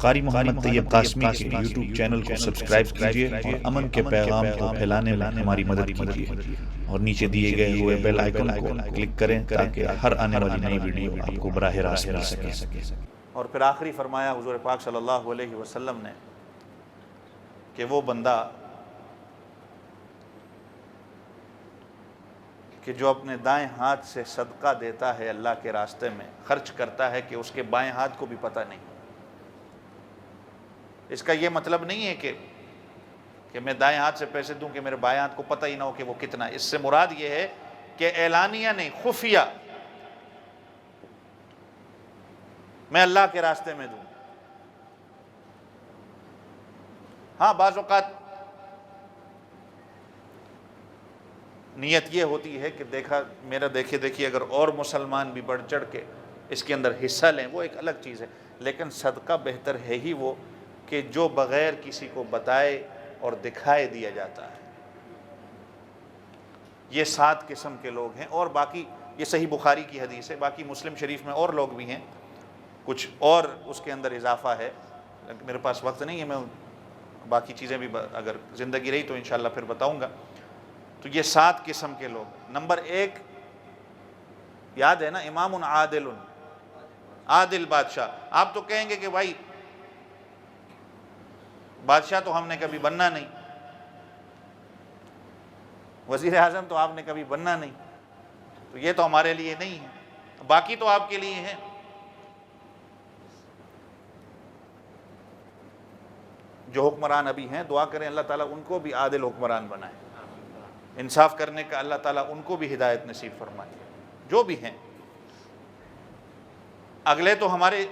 قاری محمد طیب قاسمی کے YouTube channel کو سبسکرائب کیجیے اور امن کے پیغام کو پھیلانے میں ہماری مدد کیجیے، اور نیچے دیے گئے ہوئے بیل آئیکن کو کلک کریں تاکہ ہر آنے والی نئی ویڈیو آپ کو براہ راست مل سکے۔ اور پھر آخری فرمایا حضور پاک صلی اللہ علیہ وسلم نے کہ وہ بندہ کہ جو اپنے دائیں ہاتھ سے صدقہ دیتا ہے اللہ کے راستے میں، خرچ کرتا ہے کہ اس کے بائیں ہاتھ کو بھی پتہ نہیں۔ اس کا یہ مطلب نہیں ہے کہ میں دائیں ہاتھ سے پیسے دوں کہ میرے بائیں ہاتھ کو پتہ ہی نہ ہو کہ وہ کتنا۔ اس سے مراد یہ ہے کہ اعلانیہ نہیں، خفیہ میں اللہ کے راستے میں دوں۔ ہاں بعض اوقات نیت یہ ہوتی ہے کہ دیکھیے اگر اور مسلمان بھی بڑھ چڑھ کے اس کے اندر حصہ لیں، وہ ایک الگ چیز ہے، لیکن صدقہ بہتر ہے ہی وہ کہ جو بغیر کسی کو بتائے اور دکھائے دیا جاتا ہے۔ یہ 7 قسم کے لوگ ہیں، اور باقی یہ صحیح بخاری کی حدیث ہے، باقی مسلم شریف میں اور لوگ بھی ہیں، کچھ اور اس کے اندر اضافہ ہے، میرے پاس وقت نہیں ہے، میں باقی چیزیں بھی اگر زندگی رہی تو انشاءاللہ پھر بتاؤں گا۔ تو یہ 7 قسم کے لوگ۔ نمبر 1 یاد ہے نا، امام عادل، عادل بادشاہ۔ آپ تو کہیں گے کہ بھائی بادشاہ تو ہم نے کبھی بننا نہیں، وزیر اعظم تو آپ نے کبھی بننا نہیں، تو یہ تو ہمارے لیے نہیں ہے، باقی تو آپ کے لیے ہیں۔ جو حکمران ابھی ہیں، دعا کریں اللہ تعالیٰ ان کو بھی عادل حکمران بنائے، انصاف کرنے کا اللہ تعالیٰ ان کو بھی ہدایت نصیب فرمائے، جو بھی ہیں۔ اگلے تو ہمارے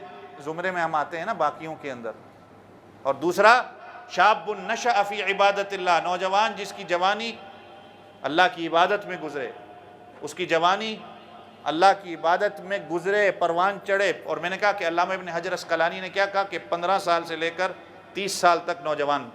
زمرے میں ہم آتے ہیں نا باقیوں کے اندر۔ اور دوسرا، شاب نشأ فی عبادت اللہ، نوجوان جس کی جوانی اللہ کی عبادت میں گزرے، اس کی جوانی اللہ کی عبادت میں گزرے، پروان چڑھے۔ اور میں نے کہا کہ علامہ ابن حجر اسقلانی نے کیا کہا کہ 15 سال سے لے کر 30 سال تک نوجوان